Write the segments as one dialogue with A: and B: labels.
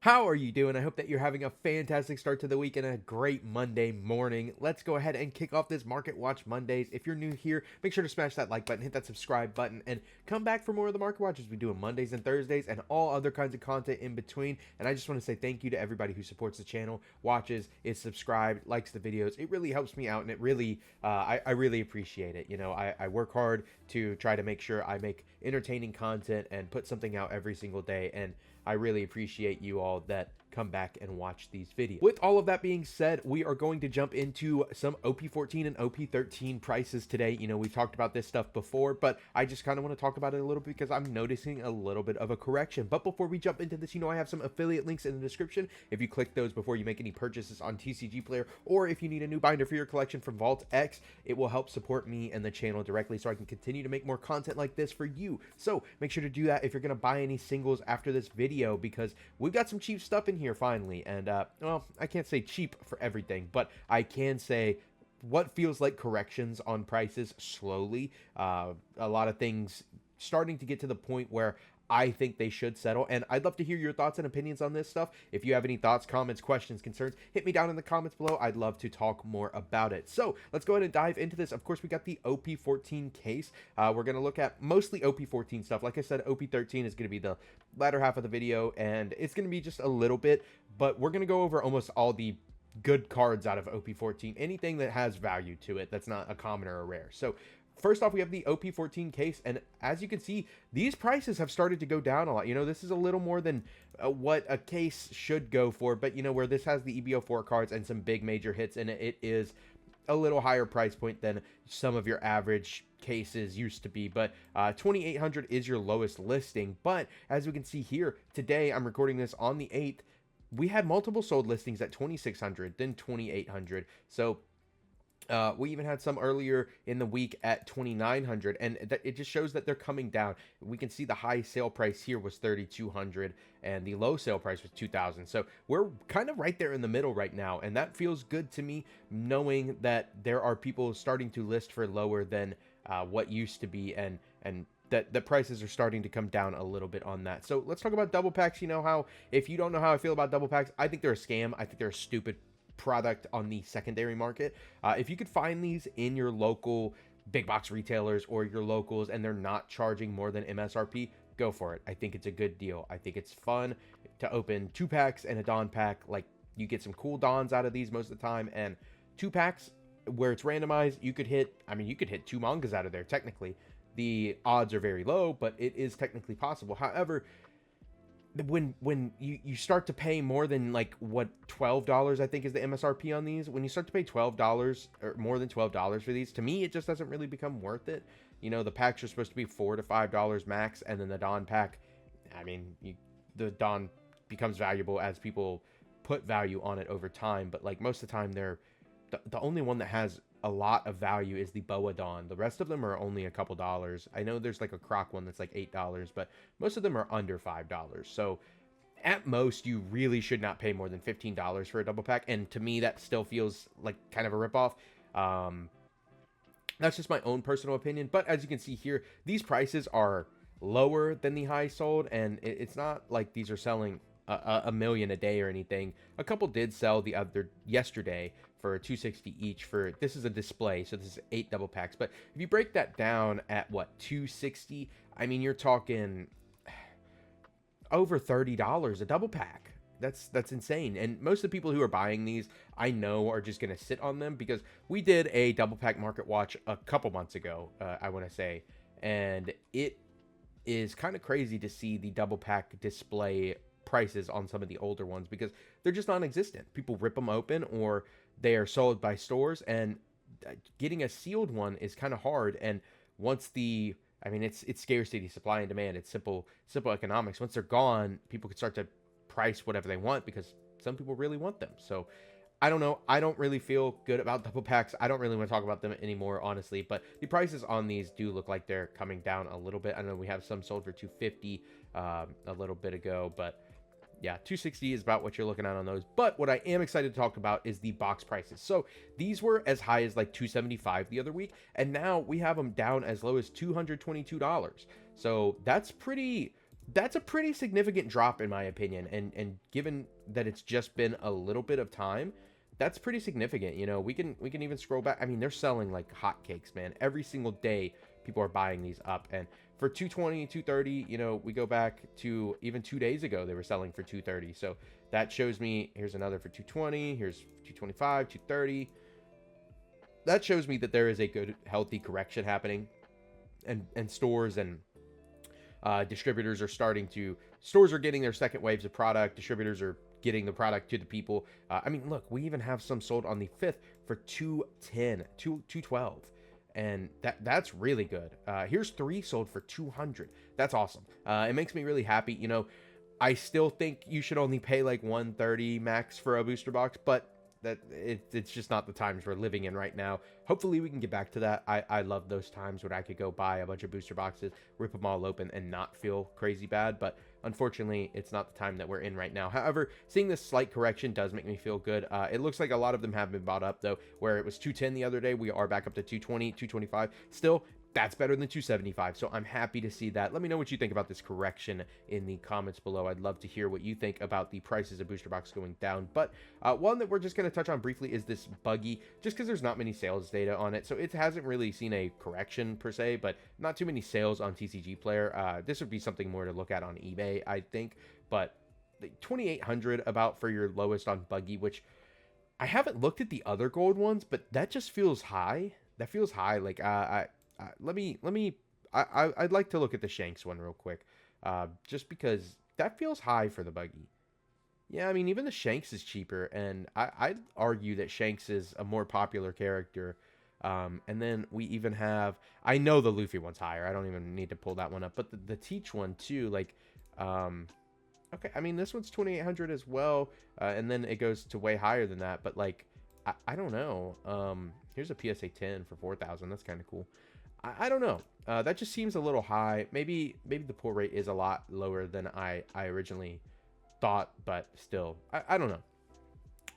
A: How are you doing? I hope that you're having a fantastic start to the week and a great Monday morning. Let's go ahead and kick off this Market Watch Mondays. If you're new here, make sure to smash that like button, hit that subscribe button, and come back for more of the Market Watches we do on Mondays and Thursdays and all other kinds of content in between. And I just want to say thank you to everybody who supports the channel, watches, is subscribed, likes the videos. It really helps me out, and it really, I really appreciate it. You know, I work hard to try to make sure I make entertaining content and put something out every single day, and I really appreciate you all that come back and watch these videos. With all of that being said, we are going to jump into some OP14 and OP13 prices today. You know, we've talked about this stuff before, but I just kind of want to talk about it a little bit because I'm noticing a little bit of a correction. But before we jump into this, you know, I have some affiliate links in the description. If you click those before you make any purchases on TCG Player, or if you need a new binder for your collection from Vault X, it will help support me and the channel directly so I can continue to make more content like this for you. So make sure to do that if you're going to buy any singles after this video, because we've got some cheap stuff in here finally. And well, I can't say cheap for everything, but I can say what feels like corrections on prices slowly. A lot of things starting to get to the point where I think they should settle, and I'd love to hear your thoughts and opinions on this stuff. If you have any thoughts, comments, questions, concerns, hit me down in the comments below. I'd love to talk more about it. So let's go ahead and dive into this. Of course, we got the OP14 case. We're going to look at mostly OP14 stuff. Like I said, OP13 is going to be the latter half of the video, and it's going to be just a little bit, but we're going to go over almost all the good cards out of OP14, anything that has value to it that's not a common or a rare. So first off, we have the OP14 case, and as you can see, these prices have started to go down a lot. You know, this is a little more than what a case should go for, but you know, where this has the EBO4 cards and some big major hits in it, it is a little higher price point than some of your average cases used to be. But 2800 is your lowest listing. But as we can see here, today I'm recording this on the 8th. We had multiple sold listings at 2600, then 2800. So we even had some earlier in the week at 2900, and it just shows that they're coming down. We can see the high sale price here was 3200 and the low sale price was 2000. So we're kind of right there in the middle right now, and that feels good to me, knowing that there are people starting to list for lower than what used to be, and that the prices are starting to come down a little bit on that. So let's talk about double packs. You know how, if you don't know how I feel about double packs, I think they're a scam. I think they're a stupid product on the secondary market. If you could find these in your local big box retailers or your locals and they're not charging more than MSRP, go for it. I think it's a good deal. I think it's fun to open 2 packs and a Dawn pack. Like, you get some cool Dawns out of these most of the time, and 2 packs where it's randomized, you could hit, I mean, you could hit 2 mangas out of there technically. The odds are very low, but it is technically possible. However, when you start to pay more than, like, what, $12 I think is the MSRP on these, when you start to pay $12 or more than $12 for these, to me it just doesn't really become worth it. You know, the packs are supposed to be $4 to $5 max, and then the Dawn pack, I mean, the Dawn becomes valuable as people put value on it over time, but like most of the time they're the only one that has a lot of value is the Boa Dawn. The rest of them are only a couple dollars. I know there's like a Croc one that's like $8, but most of them are under $5. So at most, you really should not pay more than $15 for a double pack. And to me, that still feels like kind of a ripoff. That's just my own personal opinion. But as you can see here, these prices are lower than the high sold, and it's not like these are selling a million a day or anything. A couple did sell yesterday for 260 each. For this is a display, so this is 8 double packs. But if you break that down at what, 260, I mean, you're talking over $30 a double pack. That's insane. And most of the people who are buying these, I know, are just gonna sit on them, because we did a double pack market watch a couple months ago, I want to say, and it is kind of crazy to see the double pack display prices on some of the older ones, because they're just non-existent. People rip them open, or they are sold by stores, and getting a sealed one is kind of hard. And once I mean, it's scarcity, supply and demand. It's simple economics. Once they're gone, people can start to price whatever they want, because some people really want them. So I don't know. I don't really feel good about double packs. I don't really want to talk about them anymore, honestly. But the prices on these do look like they're coming down a little bit. I know we have some sold for $250 a little bit ago, but yeah, $260 is about what you're looking at on those. But what I am excited to talk about is the box prices. So these were as high as like $275 the other week, and now we have them down as low as $222. So that's pretty That's a pretty significant drop in my opinion, and given that it's just been a little bit of time, that's pretty significant. You know, we can even scroll back. I mean, they're selling like hotcakes, man. Every single day people are buying these up, and for 220, 230, you know, we go back to even 2 days ago they were selling for 230. So that shows me, here's another for 220, here's 225, 230. That shows me that there is a good healthy correction happening, and stores and distributors are stores are getting their second waves of product. Distributors are getting the product to the people. I mean, look, we even have some sold on the 5th for 210, 212. And that's really good. Here's 3 sold for 200. That's awesome. It makes me really happy. You know, I still think you should only pay like 130 max for a booster box, but it's just not the times we're living in right now. Hopefully we can get back to that. I love those times when I could go buy a bunch of booster boxes, rip them all open, and not feel crazy bad, but unfortunately it's not the time that we're in right now. However, seeing this slight correction does make me feel good. It looks like a lot of them have been bought up though, where it was 210 the other day, we are back up to 220, 225. Still, that's better than 275, so I'm happy to see that. Let me know what you think about this correction in the comments below. I'd love to hear what you think about the prices of booster box going down. But one that we're just going to touch on briefly is this buggy, just because there's not many sales data on it, so it hasn't really seen a correction per se, but not too many sales on TCG Player. This would be something more to look at on eBay, I think, but 2,800 about for your lowest on buggy, which I haven't looked at the other gold ones, but that just feels high. That feels high. Like I'd like to look at the Shanks one real quick, just because that feels high for the buggy. Yeah, I mean, even the Shanks is cheaper, and I'd argue that Shanks is a more popular character. And then we even have, I know the Luffy one's higher. I don't even need to pull that one up, but the Teach one too, like, okay, I mean, this one's 2,800 as well, and then it goes to way higher than that, but like, I don't know. Here's a PSA 10 for 4,000. That's kind of cool. I don't know. That just seems a little high. Maybe the pull rate is a lot lower than I originally thought, but still, I don't know.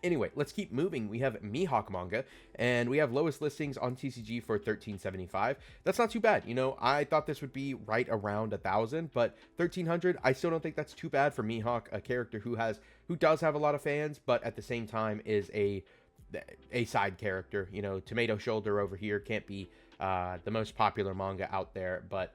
A: Anyway, let's keep moving. We have Mihawk manga, and we have lowest listings on TCG for 1375. That's not too bad. You know, I thought this would be right around 1,000, but 1,300, I still don't think that's too bad for Mihawk, a character who does have a lot of fans, but at the same time is a side character. You know, Tomato Shoulder over here can't be the most popular manga out there, but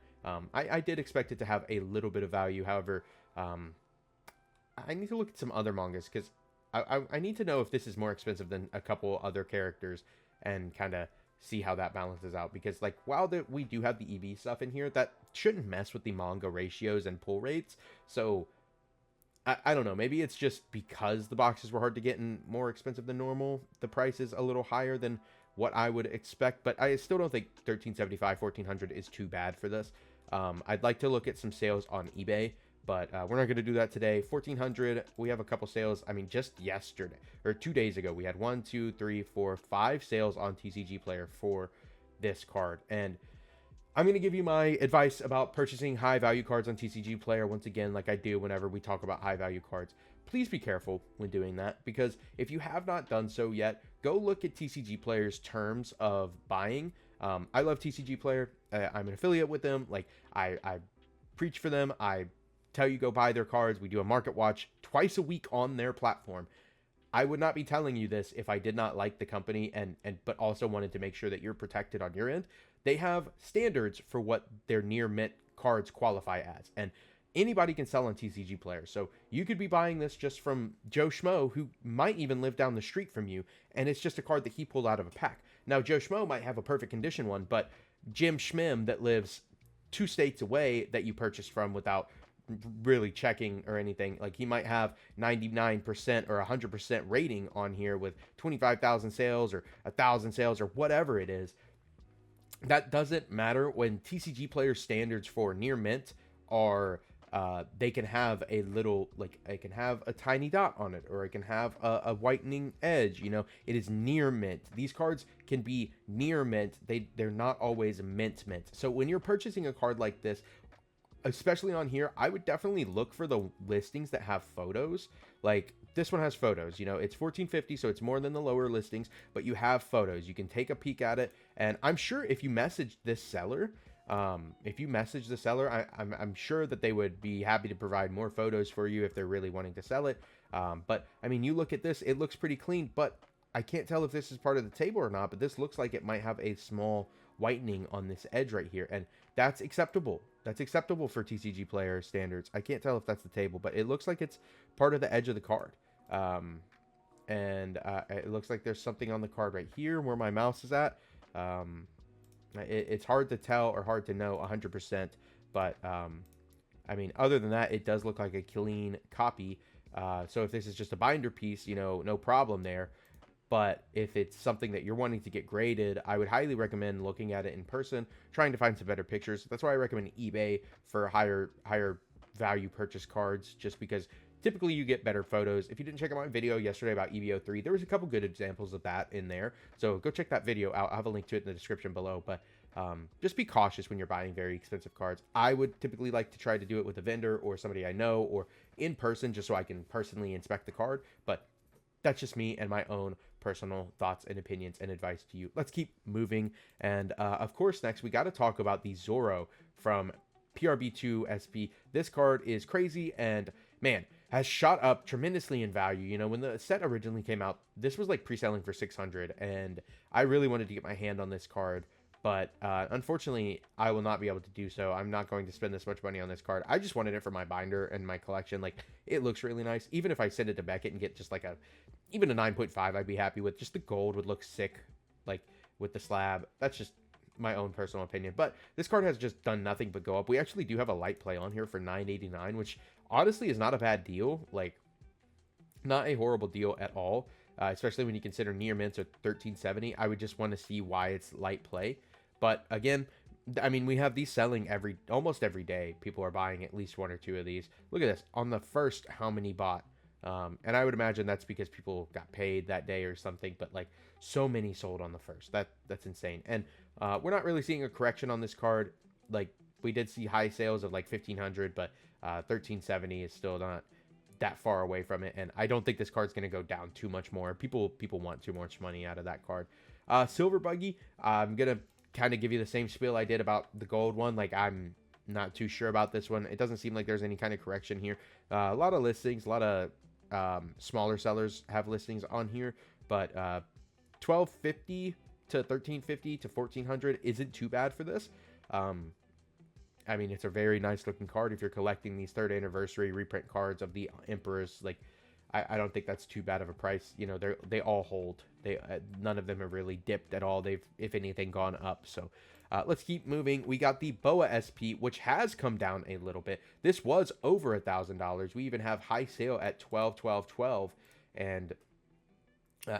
A: I did expect it to have a little bit of value. However, I need to look at some other mangas, because I need to know if this is more expensive than a couple other characters and kind of see how that balances out, because like, while we do have the EV stuff in here, that shouldn't mess with the manga ratios and pull rates. So I don't know, maybe it's just because the boxes were hard to get and more expensive than normal, the price is a little higher than what I would expect, but I still don't think 1,375, 1,400 is too bad for this. I'd like to look at some sales on eBay, but we're not going to do that today. 1,400, we have a couple sales. I mean, just yesterday, or 2 days ago, we had 1, 2, 3, 4, 5 sales on TCG Player for this card. And I'm going to give you my advice about purchasing high value cards on TCG Player. Once again, like I do whenever we talk about high value cards, please be careful when doing that, because if you have not done so yet, go look at TCG Player's terms of buying. I love TCG Player. I'm an affiliate with them. Like, I preach for them. I tell you go buy their cards. We do a market watch twice a week on their platform. I would not be telling you this if I did not like the company but also wanted to make sure that you're protected on your end. They have standards for what their near mint cards qualify as, and anybody can sell on TCG Player. So you could be buying this just from Joe Schmo, who might even live down the street from you, and it's just a card that he pulled out of a pack. Now, Joe Schmo might have a perfect condition one, but Jim Schmim that lives 2 states away that you purchased from without really checking or anything, like, he might have 99% or 100% rating on here with 25,000 sales or 1,000 sales or whatever it is. That doesn't matter when TCG Player standards for near mint are they can have a little, like, it can have a tiny dot on it, or it can have a whitening edge. You know, it is near mint. These cards can be near mint. They're not always mint. So when you're purchasing a card like this, especially on here, I would definitely look for the listings that have photos. Like, this one has photos. You know, it's 1450, so it's more than the lower listings, but you have photos. You can take a peek at it, and I'm sure if you message this seller, If you message the seller, I'm sure that they would be happy to provide more photos for you if they're really wanting to sell it. But I mean, you look at this, it looks pretty clean, but I can't tell if this is part of the table or not, but this looks like it might have a small whitening on this edge right here, and that's acceptable. That's acceptable for TCG player standards. I can't tell if that's the table, but it looks like it's part of the edge of the card. It looks like there's something on the card right here where my mouse is at. It's hard to tell or hard to know 100%, but I mean, other than that, it does look like a clean copy. So if this is just a binder piece, you know, no problem there. But if it's something that you're wanting to get graded, I would highly recommend looking at it in person, trying to find some better pictures. That's why I recommend eBay for higher value purchase cards, just because typically you get better photos. If you didn't check out my video yesterday about EVO3, there was a couple good examples of that in there. So go check that video out. I'll have a link to it in the description below. But just be cautious when you're buying very expensive cards. I would typically like to try to do it with a vendor or somebody I know or in person, just so I can personally inspect the card. But that's just me and my own personal thoughts and opinions and advice to you. Let's keep moving. And of course, next we got to talk about the Zoro from PRB2 SP. This card is crazy and, man, has shot up tremendously in value. You know, when the set originally came out, this was like pre-selling for 600, and I really wanted to get my hand on this card, but unfortunately, I will not be able to do so. I'm not going to spend this much money on this card. I just wanted it for my binder and my collection. Like, it looks really nice. Even if I send it to Beckett and get just like even a 9.5, I'd be happy with. Just the gold would look sick, like with the slab. That's just my own personal opinion. But this card has just done nothing but go up. We actually do have a light play on here for $9.89, which honestly is not a bad deal. Like, not a horrible deal at all, especially when you consider near mints are $13.70. I would just want to see why it's light play. But again, I mean, we have these selling almost every day. People are buying at least one or two of these. Look at this. On the first, how many bought? And I would imagine that's because people got paid that day or something. But like, so many sold on the first. That's insane. And we're not really seeing a correction on this card. Like, we did see high sales of like 1,500, but 1370 is still not that far away from it. And I don't think this card's going to go down too much more. People want too much money out of that card. Silver Buggy, I'm going to kind of give you the same spiel I did about the gold one. Like, I'm not too sure about this one. It doesn't seem like there's any kind of correction here. A lot of listings, a lot of smaller sellers have listings on here, but 1250 to 1350 to 1400 isn't too bad for this. I mean, it's a very nice looking card if you're collecting these 3rd anniversary reprint cards of the Emperors. Like, I don't think that's too bad of a price. You know, they all hold. None of them have really dipped at all. They've, if anything, gone up. So let's keep moving. We got the Boa SP, which has come down a little bit. This was over $1,000. We even have high sale at 12. And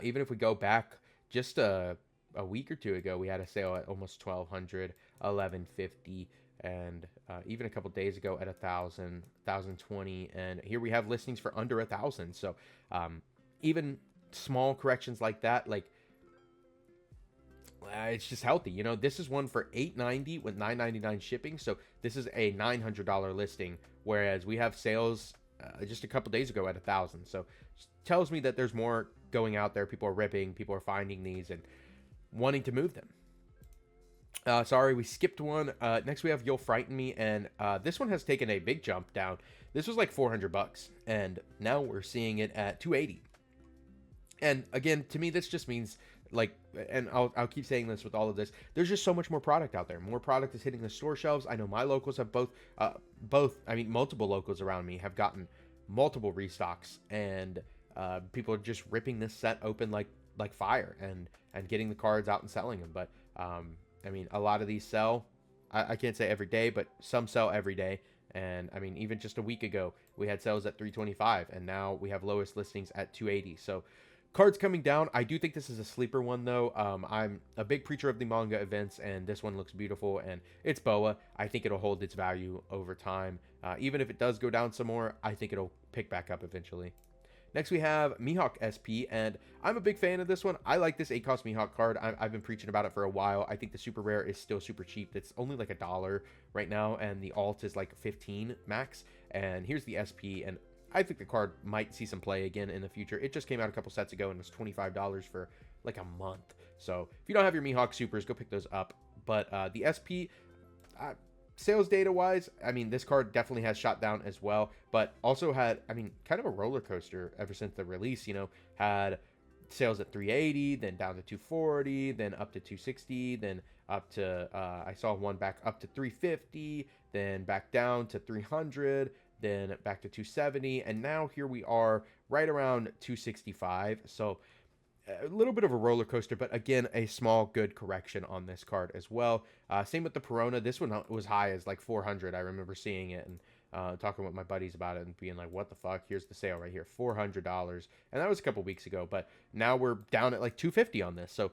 A: even if we go back just a week or two ago, we had a sale at almost 1,200, 1150. And even a couple days ago at 1,000, 1,020, and here we have listings for under 1,000. So even small corrections like that, like it's just healthy. You know, this is one for $890 with $9.99 shipping. So this is a $900 listing, whereas we have sales just a couple days ago at 1,000. So it tells me that there's more going out there. People are ripping, people are finding these and wanting to move them. Sorry, we skipped one. Next we have You'll Frighten Me, and this one has taken a big jump down. This was like $400, and now we're seeing it at $280. And again, to me, this just means, like, and I'll keep saying this with all of this, there's just so much more product out there. More product is hitting the store shelves. I know my locals have multiple locals around me have gotten multiple restocks, and people are just ripping this set open like fire and getting the cards out and selling them. But I mean, a lot of these sell, I can't say every day, but some sell every day. And I mean, even just a week ago, we had sales at 325, and now we have lowest listings at 280. So cards coming down. I do think this is a sleeper one, though. I'm a big preacher of the manga events, and this one looks beautiful, and it's Boa. I think it'll hold its value over time. Even if it does go down some more, I think it'll pick back up eventually. Next, we have Mihawk SP, and I'm a big fan of this one. I like this 8-cost Mihawk card. I've been preaching about it for a while. I think the super rare is still super cheap. It's only like $1 right now, and the alt is like 15 max. And here's the SP, and I think the card might see some play again in the future. It just came out a couple sets ago, and it was $25 for like a month. So if you don't have your Mihawk supers, go pick those up. But the SP, Sales data wise, I mean, this card definitely has shot down as well, but also had, I mean, kind of a roller coaster ever since the release. Had sales at 380, then down to 240, then up to 260, then up to I saw one back up to 350, then back down to 300, then back to 270, and now here we are right around 265. So a little bit of a roller coaster, but again, a small good correction on this card as well. Same with the Perona. This one was high as like 400. I remember seeing it and talking with my buddies about it and being like, what the fuck? Here's the sale right here, $400. And that was a couple weeks ago, but now we're down at like 250 on this. So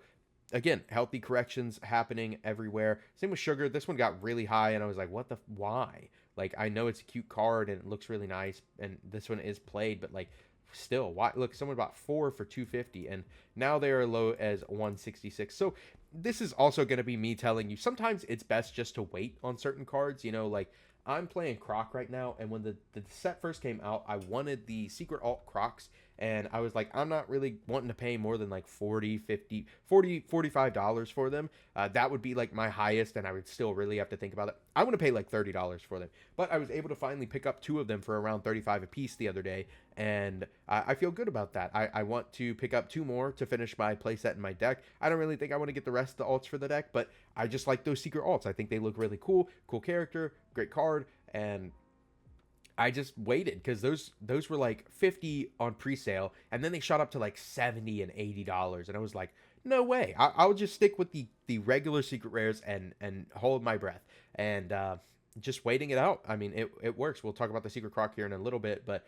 A: again, healthy corrections happening everywhere. Same with Sugar. This one got really high and I was like, why? Like, I know it's a cute card and it looks really nice and this one is played, but like, still, why? Look, someone bought 4 for 250 and now they are low as 166. So this is also going to be me telling you sometimes it's best just to wait on certain cards. Like I'm playing Croc right now, and when the set first came out, I wanted the secret alt Crocs, and I was like, I'm not really wanting to pay more than like 40, 50, 40, $45 for them. That would be like my highest, and I would still really have to think about it. I want to pay like $30 for them, but I was able to finally pick up 2 of them for around 35 a piece the other day, and I feel good about that. I want to pick up 2 more to finish my playset in my deck. I don't really think I want to get the rest of the alts for the deck, but I just like those secret alts. I think they look really cool character, great card, and I just waited because those were like 50 on pre-sale, and then they shot up to like 70 and $80, and I was like, no way. I'll just stick with the regular secret rares and hold my breath and just waiting it out. I mean, it works. We'll talk about the secret Croc here in a little bit, but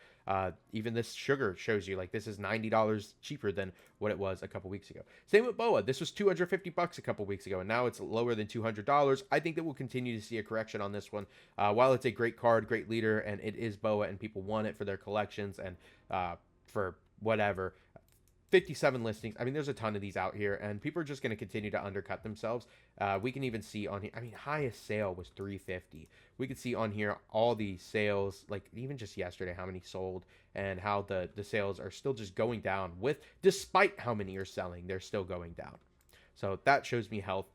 A: even this Sugar shows you like this is $90 cheaper than what it was a couple weeks ago. Same with Boa. This was $250 a couple weeks ago, and now it's lower than $200. I think that we'll continue to see a correction on this one. While it's a great card, great leader, and it is Boa, and people want it for their collections and for whatever. 57 listings. I mean, there's a ton of these out here, and people are just going to continue to undercut themselves. We can even see on here, I mean, highest sale was 350. We could see on here all the sales, like even just yesterday, how many sold and how the sales are still just going down despite how many are selling, they're still going down. So that shows me health.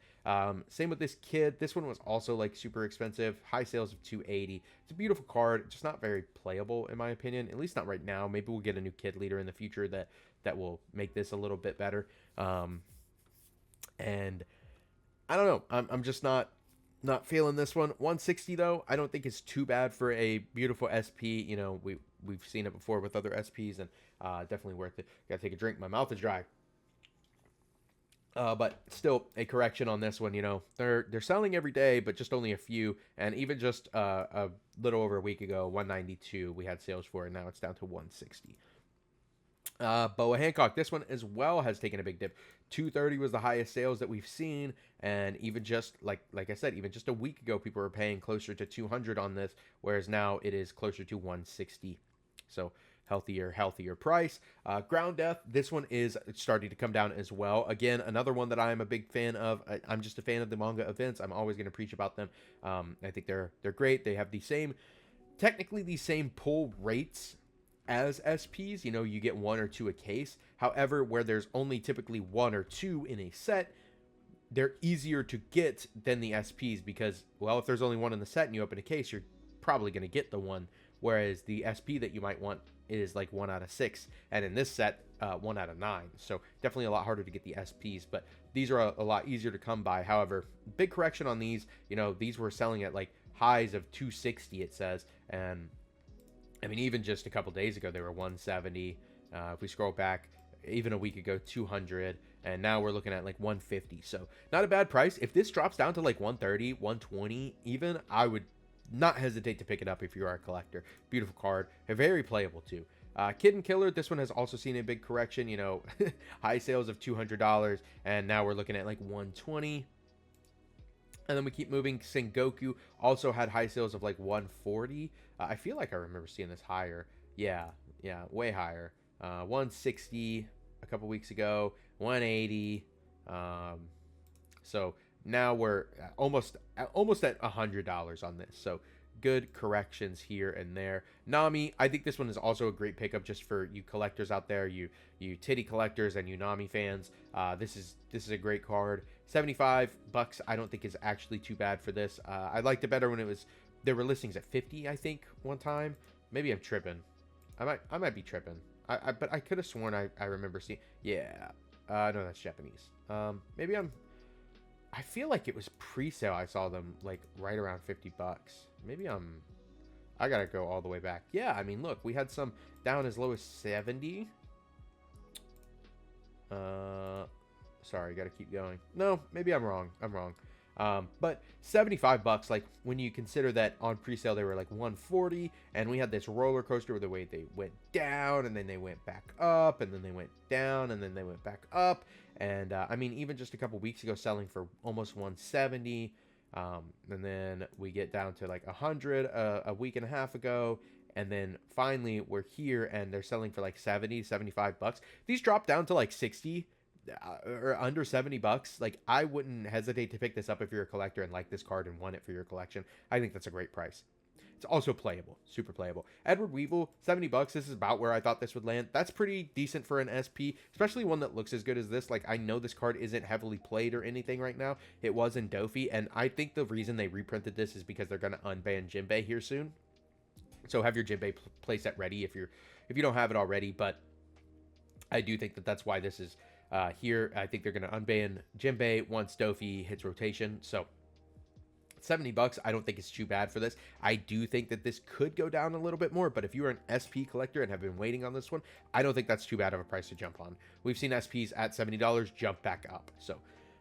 A: Same with this Kid. This one was also like super expensive. High sales of 280. It's a beautiful card, just not very playable in my opinion. At least not right now. Maybe we'll get a new Kid leader in the future that will make this a little bit better. And I don't know. I'm just not feeling this one. 160 though, I don't think it's too bad for a beautiful SP. We've seen it before with other SPs, and definitely worth it. Gotta take a drink. My mouth is dry. But still a correction on this one. They're selling every day, but just only a few. And even just a little over a week ago, 192 we had sales for, and now it's down to 160. Boa Hancock, this one as well has taken a big dip. 230 was the highest sales that we've seen, and even just like I said, even just a week ago, people were paying closer to 200 on this, whereas now it is closer to 160. So healthier price. Ground Death, this one is starting to come down as well. Again, another one that I'm a big fan of. I'm just a fan of the manga events. I'm always going to preach about them. I think they're great. They have technically the same pull rates as SPs. You get 1 or 2 a case. However, where there's only typically 1 or 2 in a set, they're easier to get than the SPs because, well, if there's only 1 in the set and you open a case, you're probably going to get the one. Whereas the SP that you might want is like 1 out of 6, and in this set, 1 out of 9. So definitely a lot harder to get the SPs, but these are a lot easier to come by. However, big correction on these. These were selling at like highs of 260, it says, and I mean, even just a couple days ago, they were 170. If we scroll back, even a week ago, 200, and now we're looking at like 150. So not a bad price. If this drops down to like 130, 120, even, I would not hesitate to pick it up if you are a collector. Beautiful card, very playable too. Kid and Killer, this one has also seen a big correction. High sales of $200, and now we're looking at like 120. And then we keep moving. Sengoku also had high sales of like 140. I feel like I remember seeing this higher. Yeah, way higher. 160 a couple weeks ago, 180. So now we're almost at $100 on this. So good corrections here and there. Nami, I think this one is also a great pickup just for you collectors out there, you titty collectors and you Nami fans. This is a great card. $75 I don't think is actually too bad for this. I liked it better when there were listings at 50, I think, one time. Maybe I'm tripping. I might be tripping. But I could have sworn I remember seeing. Yeah. No, that's Japanese. Maybe I feel like it was pre-sale. I saw them like right around $50. Maybe I gotta go all the way back. Yeah, I mean, look, we had some down as low as 70. Sorry, gotta keep going. No, maybe I'm wrong. But $75, like when you consider that on pre-sale they were like 140, and we had this roller coaster where the way they went down and then they went back up and then they went down and then they went back up. And I mean, even just a couple weeks ago selling for almost 170, and then we get down to like 100 a week and a half ago, and then finally we're here and they're selling for like 70, $75. These dropped down to like 60 or under $70. Like, I wouldn't hesitate to pick this up if you're a collector and like this card and want it for your collection. I think that's a great price. It's also playable, super playable. Edward Weevil, $70. This is about where I thought this would land. That's pretty decent for an SP, especially one that looks as good as this. Like, I know this card isn't heavily played or anything right now. It was in Dofi, and I think the reason they reprinted this is because they're going to unban Jinbei here soon. So have your Jinbei playset ready if you don't have it already. But I do think that that's why this is here. I think they're going to unban Jinbei once Dofi hits rotation. So $70, I don't think it's too bad for this. I do think that this could go down a little bit more, but if you are an SP collector and have been waiting on this one, I don't think that's too bad of a price to jump on. We've seen SPs at $70 jump back up. So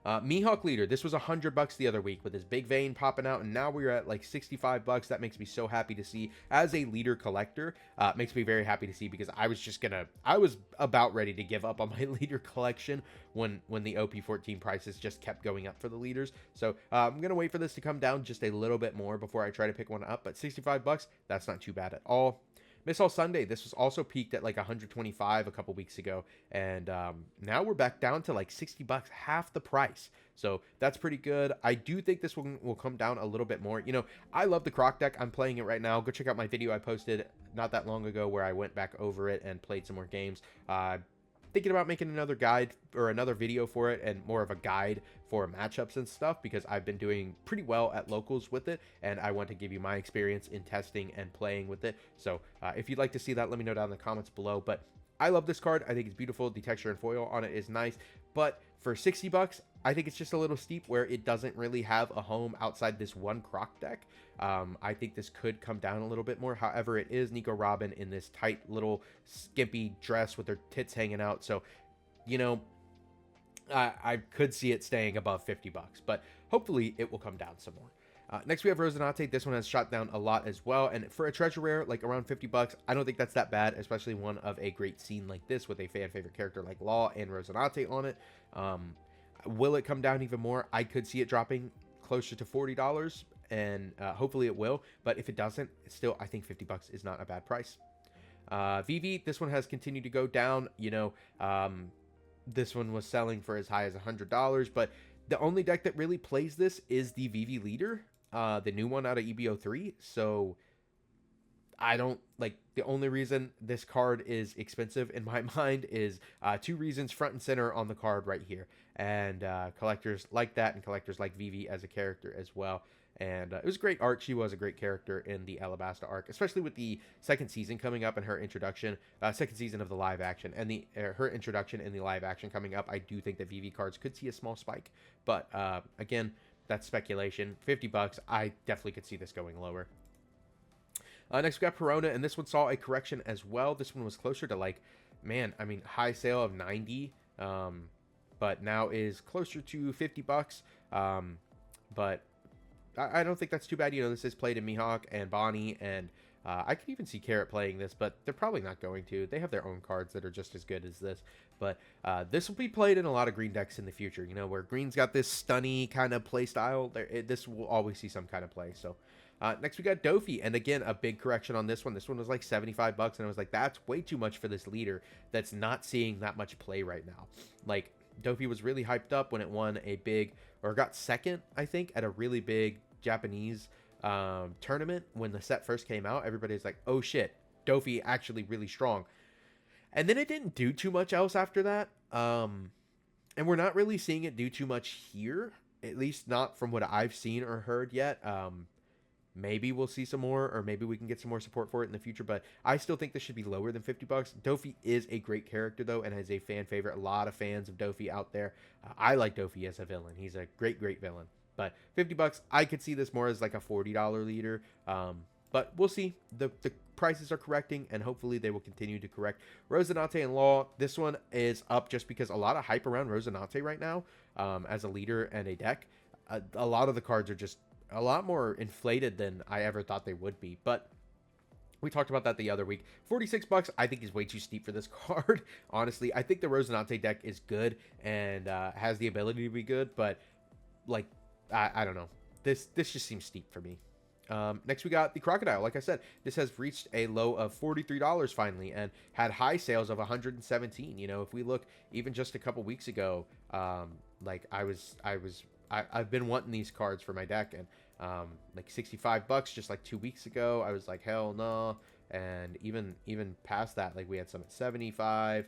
A: Mihawk leader, this was $100 the other week with his big vein popping out, and now we're at like $65. That makes me so happy to see. As a leader collector, makes me very happy to see, because I was about ready to give up on my leader collection when the OP14 prices just kept going up for the leaders. So I'm gonna wait for this to come down just a little bit more before I try to pick one up, but $65, that's not too bad at all. Miss All Sunday, this was also peaked at like 125 a couple weeks ago, and now we're back down to like $60, half the price. So that's pretty good. I do think this one will come down a little bit more. You know, I love the Croc deck. I'm playing it right now. Go check out my video I posted not that long ago where I went back over it and played some more games. Thinking about making another guide or another video for it, and more of a guide for matchups and stuff, because I've been doing pretty well at locals with it, and I want to give you my experience in testing and playing with it. So if you'd like to see that, let me know down in the comments below. But I love this card. I think it's beautiful. The texture and foil on it is nice, but for $60, I think it's just a little steep where it doesn't really have a home outside this one Croc deck. I think this could come down a little bit more. However, it is Nico Robin in this tight little skimpy dress with her tits hanging out. So, you know, I could see it staying above $50, but hopefully it will come down some more. Next, we have Rosinante. This one has shot down a lot as well. And for a treasure rare, like around $50, I don't think that's that bad, especially one of a great scene like this with a fan favorite character like Law and Rosinante on it. Will it come down even more? I could see it dropping closer to $40, and hopefully it will. But if it doesn't, still, I think $50 is not a bad price. VV, this one has continued to go down. You know, this one was selling for as high as $100, but the only deck that really plays this is the VV leader, the new one out of EBO3. So I don't like, the only reason this card is expensive in my mind is two reasons front and center on the card right here. And collectors like that, and collectors like Vivi as a character as well. And it was great art. She was a great character in the Alabasta arc, especially with the second season coming up and her introduction, second season of the live action, and her introduction in the live action coming up. I do think that VV cards could see a small spike, but again, that's speculation. $50, I definitely could see this going lower. Next we got Perona, and this one saw a correction as well. This one was closer to like, man, I mean, high sale of 90, but now is closer to $50. But I don't think that's too bad. You know, this is played in Mihawk and Bonnie, and I could even see Carrot playing this, but they're probably not going to. They have their own cards that are just as good as this. But this will be played in a lot of green decks in the future, you know, where green's got this stunny kind of play style. This will always see some kind of play. So next we got Dofi, and again, a big correction on this one. This one was like $75, and I was like, that's way too much for this leader that's not seeing that much play right now. Like, Dofi was really hyped up when it won a big, or got second, I think, at a really big Japanese tournament when the set first came out. Everybody's like, oh shit, Dofi actually really strong. And then it didn't do too much else after that. And we're not really seeing it do too much here, at least not from what I've seen or heard yet. Maybe we'll see some more, or maybe we can get some more support for it in the future, but I still think this should be lower than $50. Dofi is a great character, though, and is a fan favorite. A lot of fans of Dofi out there. I like Dofi as a villain. He's a great, great villain. But $50, I could see this more as like a $40 leader. But we'll see. The prices are correcting, and hopefully they will continue to correct. Rosinante and Law, this one is up just because a lot of hype around Rosinante right now as a leader and a deck. A lot of the cards are just a lot more inflated than I ever thought they would be. But we talked about that the other week. $46 I think is way too steep for this card. Honestly, I think the Rosinante deck is good and has the ability to be good, but like I don't know. This just seems steep for me. Next we got the Crocodile. Like I said, this has reached a low of $43 finally and had high sales of 117. You know, if we look even just a couple weeks ago, like I've been wanting these cards for my deck, and like $65 just like 2 weeks ago, I was like, hell no. And even past that, like we had some at 75,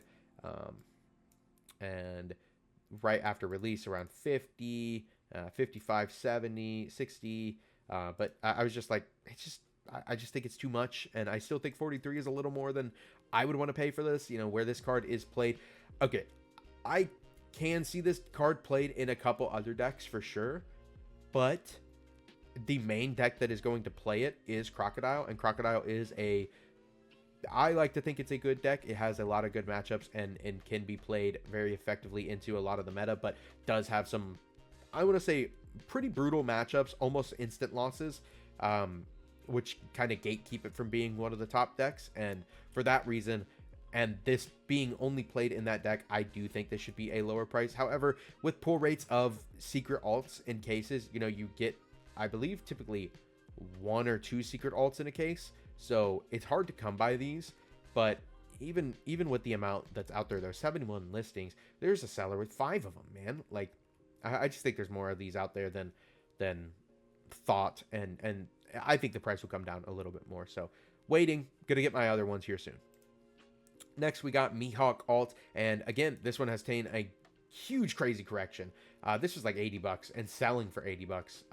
A: and right after release around 50, 55, 70, 60. But I was just like, I just think it's too much, and I still think 43 is a little more than I would want to pay for this. You know, where this card is played. Okay, I can see this card played in a couple other decks for sure, but the main deck that is going to play it is Crocodile, and Crocodile is I like to think it's a good deck. It has a lot of good matchups and can be played very effectively into a lot of the meta, but does have some, I want to say, pretty brutal matchups, almost instant losses, which kind of gatekeep it from being one of the top decks. And for that reason, and this being only played in that deck, I do think this should be a lower price. However, with pull rates of secret alts in cases, you know, you get, I believe, typically 1 or 2 secret alts in a case, so it's hard to come by these. But even with the amount that's out there, there's 71 listings, there's a seller with 5 of them, man. Like, I just think there's more of these out there than thought, and I think the price will come down a little bit more. So waiting, gonna get my other ones here soon. Next we got Mihawk alt, and again, this one has taken a huge crazy correction. This was like $80 and selling for $80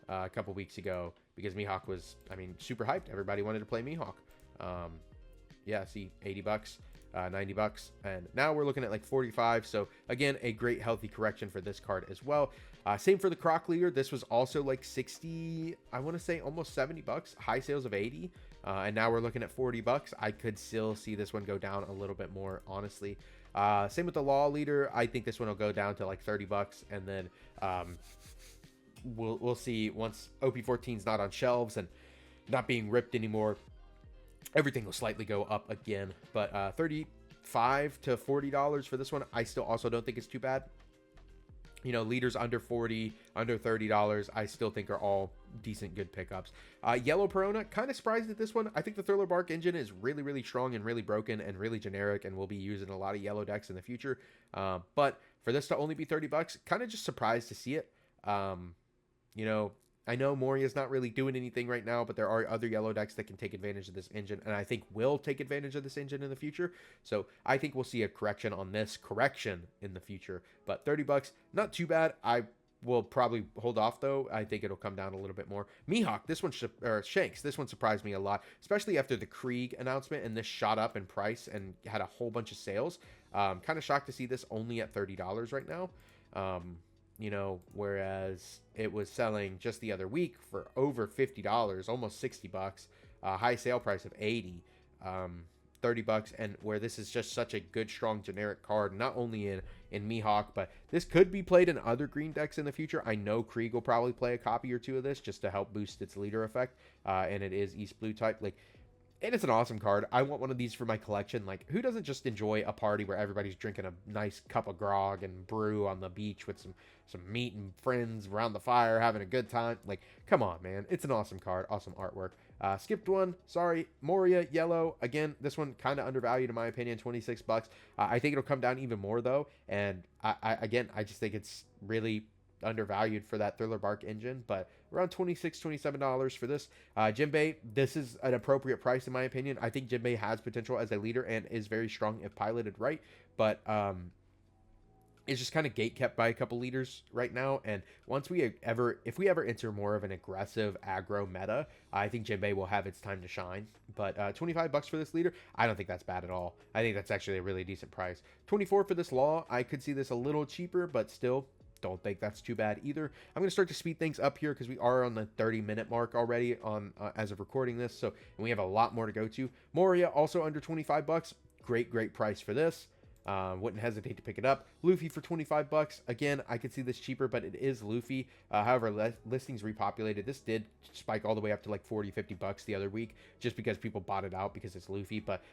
A: a couple weeks ago because Mihawk was, I mean, super hyped. Everybody wanted to play Mihawk. Yeah, see, $80. $90, and now we're looking at like 45. So again, a great healthy correction for this card as well. Same for the Croc Leader. This was also like 60, I want to say almost $70, high sales of 80, and now we're looking at $40. I could still see this one go down a little bit more, honestly. Same with the Law Leader. I think this one will go down to like $30, and then we'll see once OP14 is not on shelves and not being ripped anymore. Everything will slightly go up again, but $35 to $40 for this one, I still also don't think it's too bad. You know, leaders under 40, under $30, I still think are all decent, good pickups. Yellow Perona, kind of surprised at this one. I think the Thriller Bark engine is really, really strong and really broken and really generic, and will be used in a lot of yellow decks in the future. But for this to only be $30, kind of just surprised to see it. You know, I know Moria's not really doing anything right now, but there are other yellow decks that can take advantage of this engine, and I think will take advantage of this engine in the future. So I think we'll see a correction on this correction in the future. But $30, not too bad. I will probably hold off, though. I think it'll come down a little bit more. Mihawk, this one, or Shanks, this one surprised me a lot, especially after the Krieg announcement, and this shot up in price and had a whole bunch of sales. Kind of shocked to see this only at $30 right now. You know, whereas it was selling just the other week for over $50, almost $60, high sale price of 80, $30, and where this is just such a good, strong, generic card, not only in Mihawk, but this could be played in other green decks in the future. I know Krieg will probably play a copy or two of this just to help boost its leader effect, and it is East Blue type. Like, and it's an awesome card. I want one of these for my collection. Like, who doesn't just enjoy a party where everybody's drinking a nice cup of grog and brew on the beach with some meat and friends around the fire having a good time? Like, come on, man. It's an awesome card. Awesome artwork. Skipped one. Sorry. Moria, yellow. Again, this one kind of undervalued in my opinion, $26. I think it'll come down even more, though. And I just think it's really undervalued for that Thriller Bark engine. But around $26-27 for this. Jinbei, this is an appropriate price in my opinion. I think Jinbei has potential as a leader and is very strong if piloted right, but it's just kind of gate kept by a couple leaders right now. And once if we ever enter more of an aggressive aggro meta, I think Jinbei will have its time to shine. But $25 for this leader, I don't think that's bad at all. I think that's actually a really decent price. 24 for this law, I could see this a little cheaper, but still don't think that's too bad either. I'm going to start to speed things up here because we are on the 30-minute mark already on as of recording this. So, and we have a lot more to go to. Moria also under $25. Great price for this. Wouldn't hesitate to pick it up. Luffy for $25. Again, I could see this cheaper, but it is Luffy. However, listings repopulated. This did spike all the way up to like $40-50 the other week, just because people bought it out because it's Luffy. But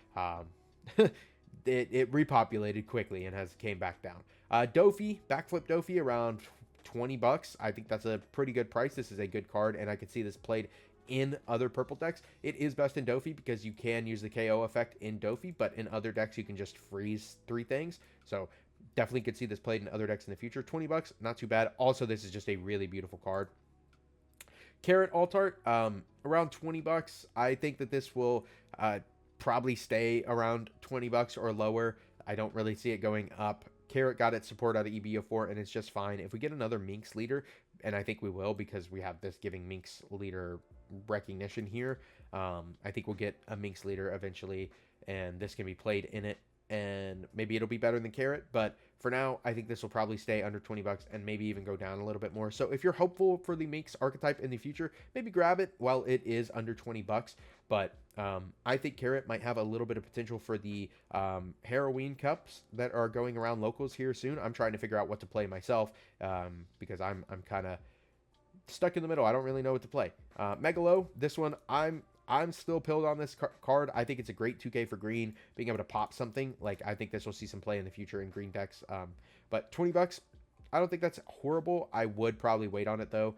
A: it repopulated quickly and has came back down. Dofi, backflip Dofi around $20. I think that's a pretty good price. This is a good card, and I could see this played in other purple decks. It is best in Dofi because you can use the KO effect in Dofi, but in other decks you can just freeze 3 things. So definitely could see this played in other decks in the future. $20, not too bad. Also, this is just a really beautiful card. Carrot Altart, around $20. I think that this will probably stay around $20 or lower. I don't really see it going up. Carrot got its support out of EBO4, and it's just fine. If we get another Minx leader, and I think we will because we have this giving Minx leader recognition here, I think we'll get a Minx leader eventually, and this can be played in it, and maybe it'll be better than Carrot, but for now, I think this will probably stay under $20 and maybe even go down a little bit more. So if you're hopeful for the Minx archetype in the future, maybe grab it while it is under $20. But I think Carrot might have a little bit of potential for the Heroine Cups that are going around locals here soon. I'm trying to figure out what to play myself because I'm kind of stuck in the middle. I don't really know what to play. Megalo, this one, I'm still pilled on this card. I think it's a great 2K for green, being able to pop something. Like, I think this will see some play in the future in green decks. But $20, I don't think that's horrible. I would probably wait on it, though.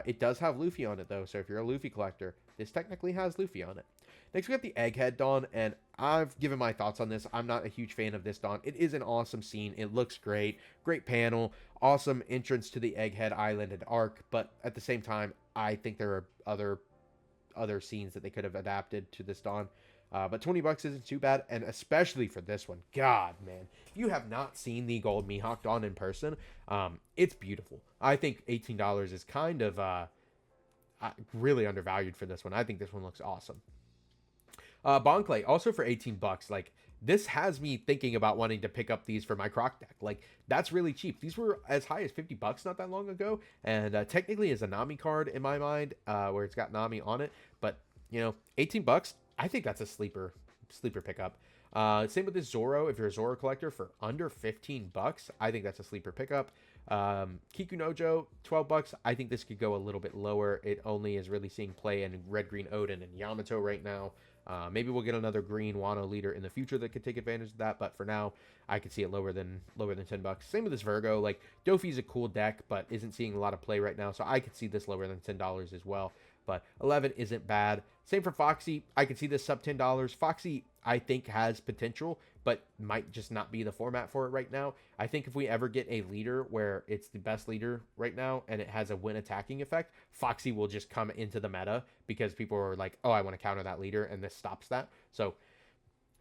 A: It does have Luffy on it, though. So if you're a Luffy collector, this technically has Luffy on it. Next, we have the Egghead Dawn, and I've given my thoughts on this. I'm not a huge fan of this Dawn. It is an awesome scene. It looks great. Great panel. Awesome entrance to the Egghead Island and Arc. But at the same time, I think there are other scenes that they could have adapted to this Dawn. But $20 isn't too bad, and especially for this one. God, man. If you have not seen the Gold Mihawk Dawn in person, it's beautiful. I think $18 is kind of really undervalued for this one. I think this one looks awesome. Bonclay, also for $18. Like, this has me thinking about wanting to pick up these for my Croc deck. Like, that's really cheap. These were as high as $50 not that long ago, and technically is a Nami card in my mind, where it's got Nami on it. But, you know, $18, I think that's a sleeper pickup. Same with this Zoro. If you're a Zoro collector, for under $15, I think that's a sleeper pickup. Kikunojo, $12. I think this could go a little bit lower. It only is really seeing play in Red Green Odin and Yamato right now. Maybe we'll get another green Wano leader in the future that could take advantage of that, but for now, I could see it lower than $10. Same with this Virgo. Like, Dofi's a cool deck, but isn't seeing a lot of play right now, so I could see this lower than $10 as well. But 11 isn't bad. Same for Foxy. I could see this sub $10. Foxy, I think, has potential, but might just not be the format for it right now. I think if we ever get a leader where it's the best leader right now and it has a win attacking effect, Foxy will just come into the meta because people are like, oh, I want to counter that leader, and this stops that. So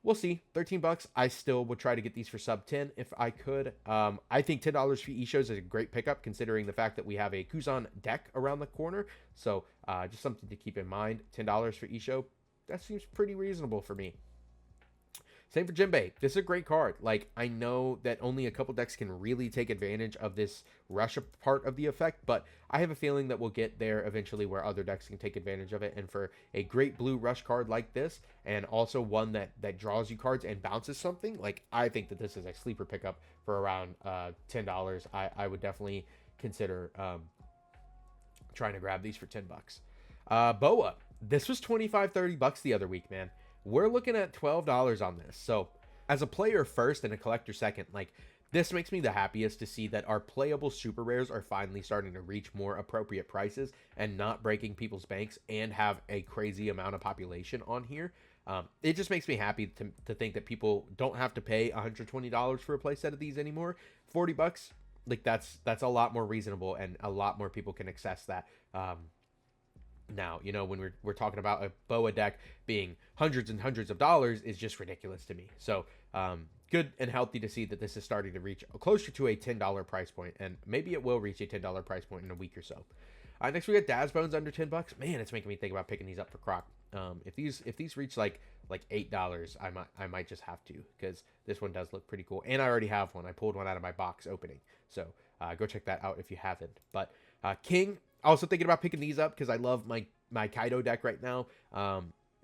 A: we'll see. $13. I still would try to get these for sub 10 if I could. I think $10 for Ishos is a great pickup considering the fact that we have a Kuzan deck around the corner. So just something to keep in mind. $10 for Isho, that seems pretty reasonable for me. Same for Jinbei. This is a great card. Like, I know that only a couple decks can really take advantage of this rush part of the effect, but I have a feeling that we'll get there eventually where other decks can take advantage of it. And for a great blue rush card like this, and also one that draws you cards and bounces something, like, I think that this is a sleeper pickup for around $10. I would definitely consider trying to grab these for $10. Boa. This was $25-30 the other week, man. We're looking at $12 on this. So as a player first and a collector second, like, this makes me the happiest to see that our playable super rares are finally starting to reach more appropriate prices and not breaking people's banks and have a crazy amount of population on here. It just makes me happy to think that people don't have to pay $120 for a playset of these anymore. $40, like, that's a lot more reasonable, and a lot more people can access that. Now, when we're talking about a BOA deck being hundreds and hundreds of dollars is just ridiculous to me. So, good and healthy to see that this is starting to reach closer to a $10 price point, and maybe it will reach a $10 price point in a week or so. Next we got Daz Bones under $10. Man, it's making me think about picking these up for Croc. If these reach like $8, I might just have to, because this one does look pretty cool, and I already have one. I pulled one out of my box opening, so go check that out if you haven't. But King, also thinking about picking these up because I love my Kaido deck right now.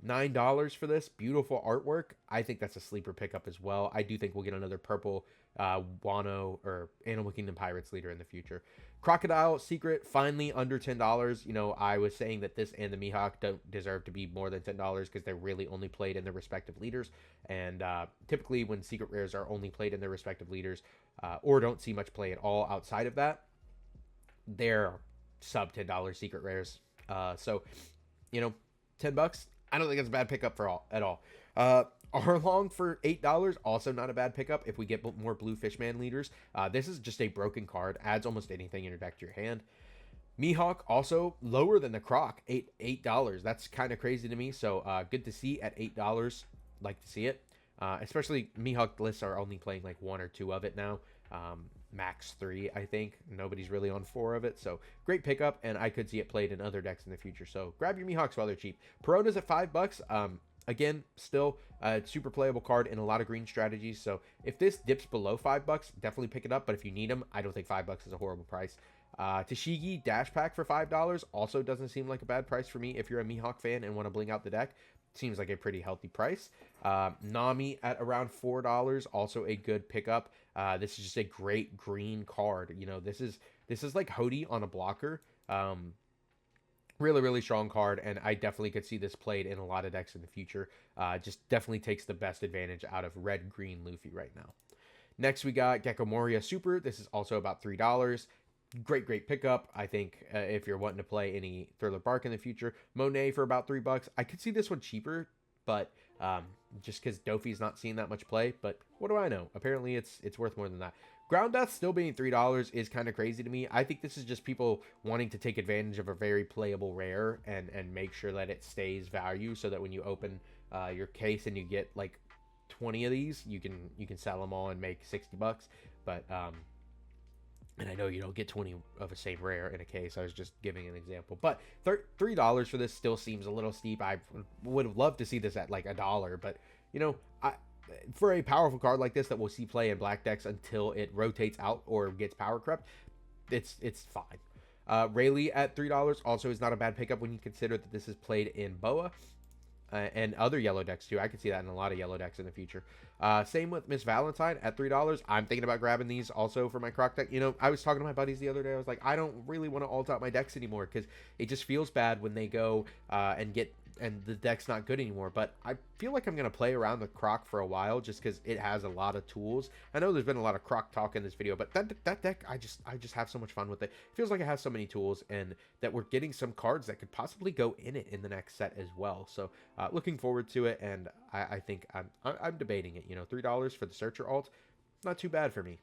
A: $9 for this beautiful artwork. I think that's a sleeper pickup as well. I do think we'll get another purple Wano or Animal Kingdom Pirates leader in the future. Crocodile Secret finally under $10. I was saying that this and the Mihawk don't deserve to be more than $10 because they're really only played in their respective leaders, and typically when secret rares are only played in their respective leaders or don't see much play at all outside of that, they're sub $10 secret rares. So $10. I don't think it's a bad pickup at all. Arlong for $8, also not a bad pickup if we get more Blue Fishman leaders. This is just a broken card, adds almost anything in your deck to your hand. Mihawk also lower than the Croc, $8. That's kind of crazy to me. So good to see at $8. Like to see it. Especially Mihawk lists are only playing like 1 or 2 of it now. Max 3, I think. Nobody's really on 4 of it. So great pickup, and I could see it played in other decks in the future. So grab your Mihawks while they're cheap. Perona's at $5. Again, still a super playable card in a lot of green strategies. So if this dips below $5, definitely pick it up. But if you need them, I don't think $5 is a horrible price. Tashigi Dash Pack for $5 also doesn't seem like a bad price for me if you're a Mihawk fan and want to bling out the deck. Seems like a pretty healthy price. Nami at around $4, also a good pickup. This is just a great green card. This is like Hody on a blocker. Really, really strong card, and I definitely could see this played in a lot of decks in the future. Just definitely takes the best advantage out of red-green Luffy right now. Next, we got Gecko Moria Super. This is also about $3. Great pickup. I think if you're wanting to play any Thriller Bark in the future. Monet for about $3. I could see this one cheaper, but just because Dofi's not seeing that much play. But what do I know? Apparently, it's worth more than that. Ground Death still being $3 is kind of crazy to me. I think this is just people wanting to take advantage of a very playable rare and make sure that it stays value, so that when you open your case and you get like 20 of these, you can sell them all and make $60. But and I know you don't get 20 of a same rare in a case. I was just giving an example. But $3 for this still seems a little steep. I would have loved to see this at like $1, but for a powerful card like this that we'll see play in black decks until it rotates out or gets power crept, it's fine. Rayleigh at $3 also is not a bad pickup when you consider that this is played in Boa and other yellow decks too. I could see that in a lot of yellow decks in the future. Same with Miss Valentine at $3. I'm thinking about grabbing these also for my Croc deck. I was talking to my buddies the other day. I was like, I don't really want to alt out my decks anymore because it just feels bad when they go and the deck's not good anymore. But I feel like I'm going to play around the Croc for a while just because it has a lot of tools. I know there's been a lot of Croc talk in this video, but that deck, I just have so much fun with it. It feels like it has so many tools, and that we're getting some cards that could possibly go in it in the next set as well. So looking forward to it, and I think I'm debating it. $3 for the Searcher alt, not too bad for me.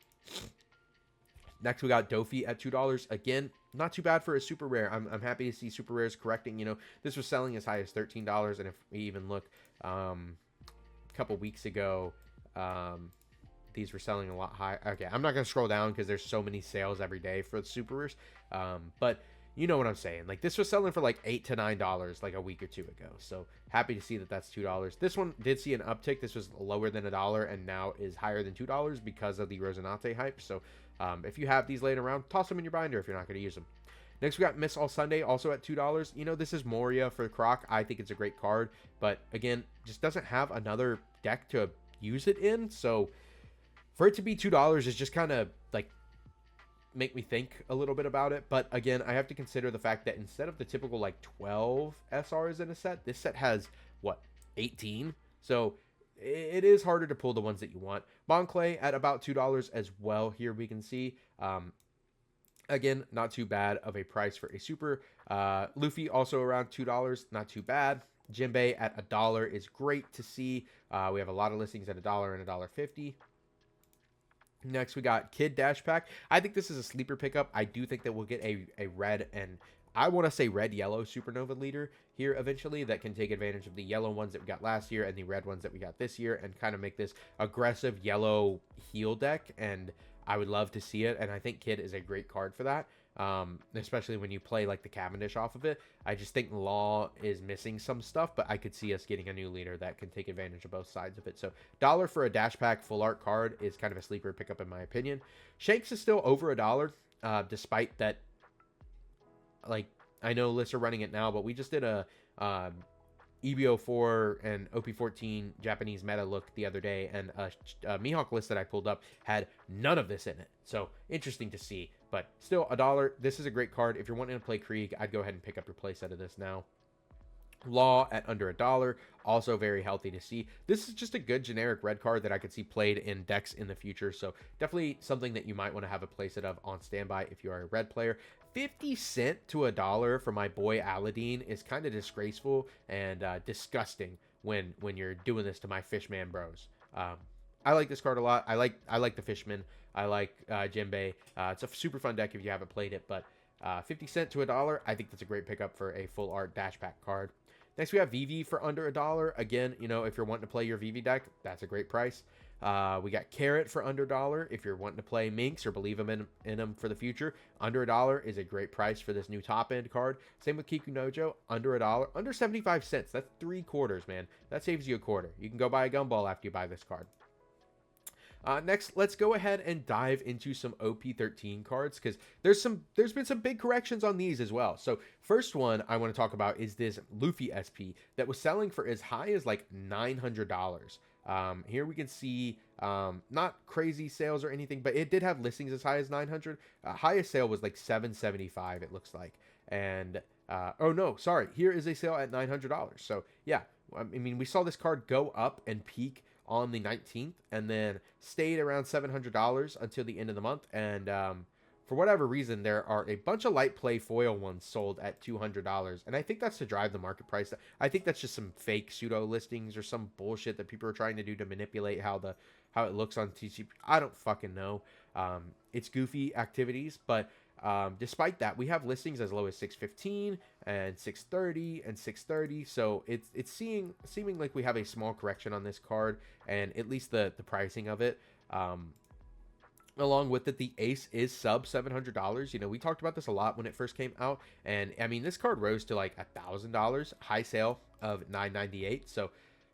A: Next, we got Dofi at $2. Again, not too bad for a super rare. I'm happy to see super rares correcting. This was selling as high as $13, and if we even look a couple weeks ago, these were selling a lot higher. Okay, I'm not going to scroll down because there's so many sales every day for the super rares, but you know what I'm saying. Like, this was selling for like $8 to $9 like a week or two ago. So happy to see that that's $2. This one did see an uptick. This was lower than $1 and now is higher than $2 because of the Rosinante hype. So if you have these laying around, toss them in your binder if you're not going to use them. Next, we got Miss All Sunday, also at $2. This is Moria for Croc. I think it's a great card, but again, just doesn't have another deck to use it in. So for it to be $2 is just kind of like make me think a little bit about it. But again, I have to consider the fact that instead of the typical like 12 SRs in a set, this set has what, 18? So it is harder to pull the ones that you want. Monclay at about $2 as well. Here we can see again, not too bad of a price for a super. Luffy also around $2, not too bad. Jinbei at $1 is great to see. We have a lot of listings at $1 and $1.50. Next, we got Kid Dash Pack. I think this is a sleeper pickup. I do think that we'll get a red and I want to say red yellow supernova leader here eventually that can take advantage of the yellow ones that we got last year and the red ones that we got this year and kind of make this aggressive yellow heal deck. And I would love to see it, and I think Kid is a great card for that, especially when you play like the Cavendish off of it. I just think Law is missing some stuff, but I could see us getting a new leader that can take advantage of both sides of it. So dollar for a dash pack full art card is kind of a sleeper pickup in my opinion. Shanks is still over a dollar, despite that, like, I know lists are running it now, but we just did a EBO4 and OP14 Japanese meta look the other day, and a Mihawk list that I pulled up had none of this in it. So interesting to see, but still a dollar. This is a great card. If you're wanting to play Krieg, I'd go ahead and pick up your playset of this now. Law at under a dollar, also very healthy to see. This is just a good generic red card that I could see played in decks in the future, so definitely something that you might want to have a playset of on standby if you are a red player. 50 cents to a dollar for my boy Aladdin is kind of disgraceful and disgusting when you're doing this to my Fishman bros. I like this card a lot. I like the Fishman. I like Jinbei. It's a super fun deck if you haven't played it, but 50 cents to a dollar, I think that's a great pickup for a full art dash pack card. Next, we have VV for under a dollar. Again, you know, if you're wanting to play your VV deck, that's a great price. We got Carrot for under a dollar. If you're wanting to play Minx or believe in them for the future, under a dollar is a great price for this new top end card. Same with Kiku Nojo, under a dollar, under 75 cents. That's 3/4, man. That saves you a quarter. You can go buy a gumball after you buy this card. Next, let's go ahead and dive into some OP13 cards, because there's been some big corrections on these as well. So first one I want to talk about is this Luffy SP that was selling for as high as like $900. Here we can see not crazy sales or anything, but it did have listings as high as 900. Highest sale was like 775, it looks like. And oh no, sorry, here is a sale at $900. So yeah, I mean, we saw this card go up and peak on the 19th and then stayed around $700 until the end of the month. And for whatever reason, there are a bunch of light play foil ones sold at $200, and I think that's to drive the market price. I think that's just some fake pseudo listings or some bullshit that people are trying to do to manipulate how it looks on TCG. I don't fucking know. It's goofy activities, but despite that, we have listings as low as 615 and 630 and 630. So it's seeming like we have a small correction on this card, and at least the pricing of it. Along with it, the ace is sub $700. You know, we talked about this a lot when it first came out, and I mean, this card rose to like $1,000. High sale of $998. So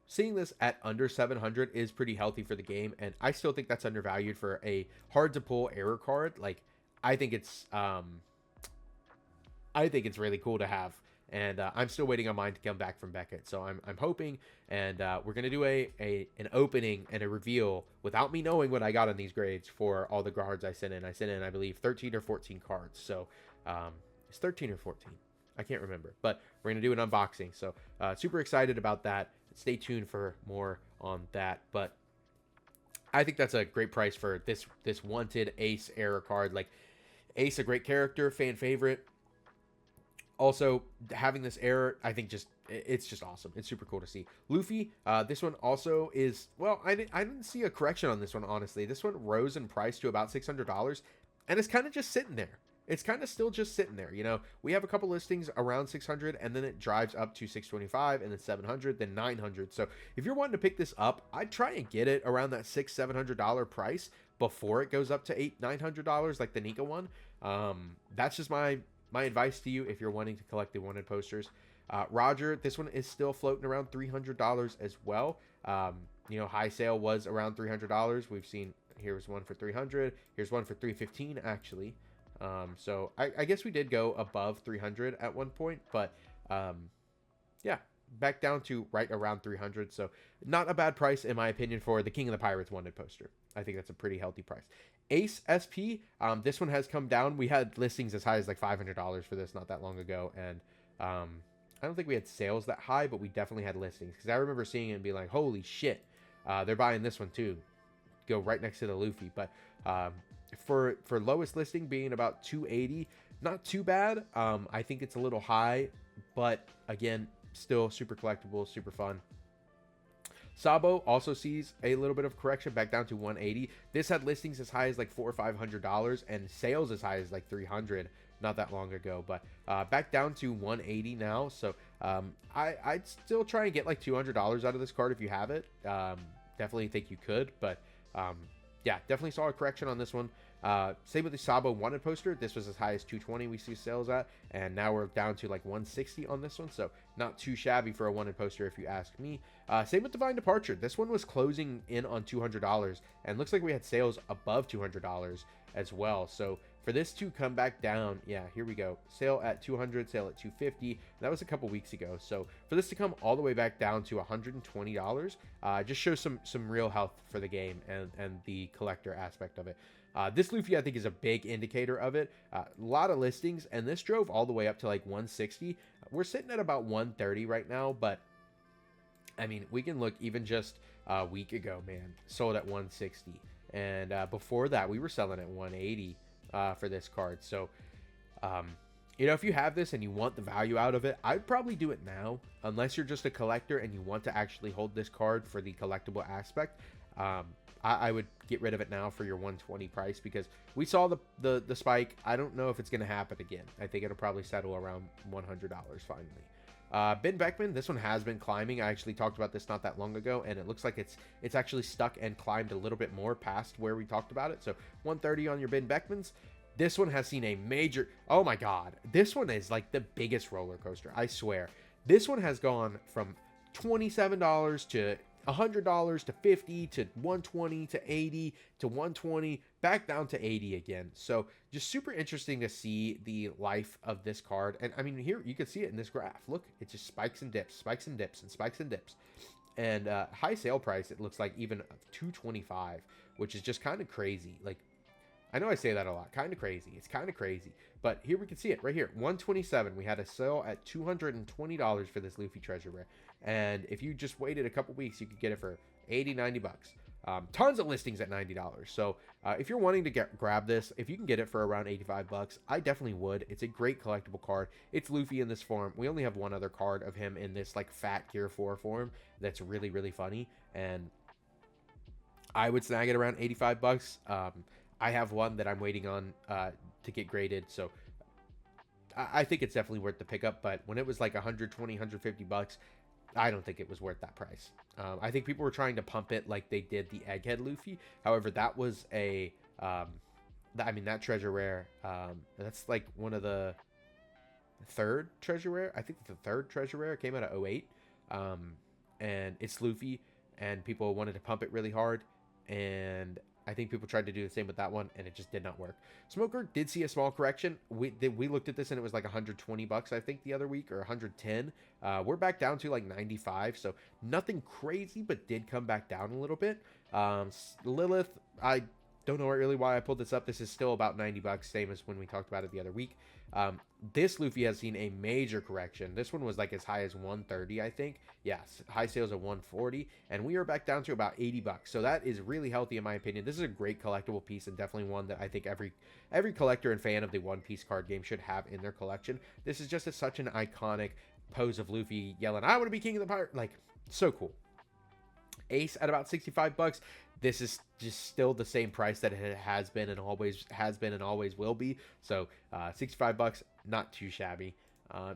A: seeing this at under 700 is pretty healthy for the game, and I still think that's undervalued for a hard to pull error card. Like, I think it's really cool to have, and I'm still waiting on mine to come back from Beckett. So I'm hoping, and we're gonna do an opening and a reveal without me knowing what I got on these grades for all the cards I sent in. I sent in, I believe, 13 or 14 cards. So it's 13 or 14. I can't remember, but we're gonna do an unboxing. So super excited about that. Stay tuned for more on that. But I think that's a great price for this wanted ace error card. Like, Ace, a great character, fan favorite. Also, having this error, I think it's just awesome. It's super cool to see. Luffy, this one also is, well, I didn't see a correction on this one, honestly. This one rose in price to about $600, and it's kind of just sitting there. It's kind of still just sitting there. You know, we have a couple listings around 600, and then it drives up to 625, and then 700, then 900. So if you're wanting to pick this up, I'd try and get it around that $600-700 price before it goes up to $800-900, like the Nika one. That's just my advice to you if you're wanting to collect the wanted posters. Roger, this one is still floating around $300 as well. You know, high sale was around $300. We've seen, here's one for $300. Here's one for $315 actually. So I guess we did go above 300 at one point, but yeah, back down to right around 300. So not a bad price in my opinion for the King of the Pirates wanted poster. I think that's a pretty healthy price. Ace SP, this one has come down. We had listings as high as like $500 for this not that long ago, and I don't think we had sales that high, but we definitely had listings, because I remember seeing it and being like, holy shit, they're buying this one too. Go right next to the Luffy. But for lowest listing being about 280, not too bad. I think it's a little high, but again, still super collectible, super fun. Sabo also sees a little bit of correction back down to 180. This had listings as high as like $400 or $500 and sales as high as like 300. not that long ago. But back down to 180 now. So I'd still try and get like $200 out of this card if you have it. Definitely think you could, but yeah, definitely saw a correction on this one. Same with the Sabo wanted poster. This was as high as 220 we see sales at, and now we're down to like 160 on this one, so not too shabby for a wanted poster if you ask me. Same with Divine Departure. This one was closing in on $200, and looks like we had sales above $200 as well. So for this to come back down, yeah, here we go. Sale at 200, sale at 250. That was a couple weeks ago. So for this to come all the way back down to $120, just shows some real health for the game and the collector aspect of it. This Luffy, I think, is a big indicator of it. A lot of listings, and this drove all the way up to like 160. We're sitting at about 130 right now, but I mean, we can look even just a week ago, man, sold at 160. And before that, we were selling at 180 for this card. So, you know, if you have this and you want the value out of it, I'd probably do it now, unless you're just a collector and you want to actually hold this card for the collectible aspect. I would get rid of it now for your 120 price, because we saw the spike. I don't know if it's going to happen again. I think it'll probably settle around $100 finally. Ben Beckman, this one has been climbing. I actually talked about this not that long ago, and it looks like it's actually stuck and climbed a little bit more past where we talked about it. So 130 on your Ben Beckmans. This one has seen a major, oh my god, this one is like the biggest roller coaster, I swear. This one has gone from $27 to $100 to $50 to $120 to $80 to $120, back down to $80 again. So just super interesting to see the life of this card. And I mean, here you can see it in this graph. Look, it just spikes and dips, spikes and dips, and spikes and dips. And high sale price, it looks like even $225, which is just kind of crazy. Like, I know I say that a lot, kind of crazy. It's kind of crazy. But here we can see it right here, 127. We had a sale at $220 for this Luffy treasure rare. And if you just waited a couple weeks, you could get it for 80, 90 bucks. Tons of listings at $90. So if you're wanting to grab this, if you can get it for around 85 bucks, I definitely would. It's a great collectible card. It's Luffy in this form. We only have one other card of him in this like fat Gear 4 form that's really, really funny. And I would snag it around 85 bucks. I have one that I'm waiting on to get graded, so I think it's definitely worth the pickup. But when it was like 120, 150 bucks, I don't think it was worth that price. I think people were trying to pump it like they did the Egghead Luffy. However, that was a, that treasure rare, that's like one of the third treasure rare. I think the third treasure rare came out of 08, and it's Luffy, and people wanted to pump it really hard, and I think people tried to do the same with that one, and it just did not work. Smoker did see a small correction. We looked at this, and it was like 120 bucks, I think, the other week, or 110. We're back down to like 95, so nothing crazy, but did come back down a little bit. Lilith, I don't know really why I pulled this up. This is still about 90 bucks, same as when we talked about it the other week. This Luffy has seen a major correction. This one was like as high as 130, I think. Yes, high sales of 140, and we are back down to about 80 bucks. So that is really healthy in my opinion. This is a great collectible piece, and definitely one that I think every collector and fan of the One Piece card game should have in their collection. This is just such an iconic pose of Luffy yelling, "I want to be king of the pirate!" Like, so cool. Ace at about 65 bucks. This is just still the same price that it has been and always will be. So 65 bucks, not too shabby.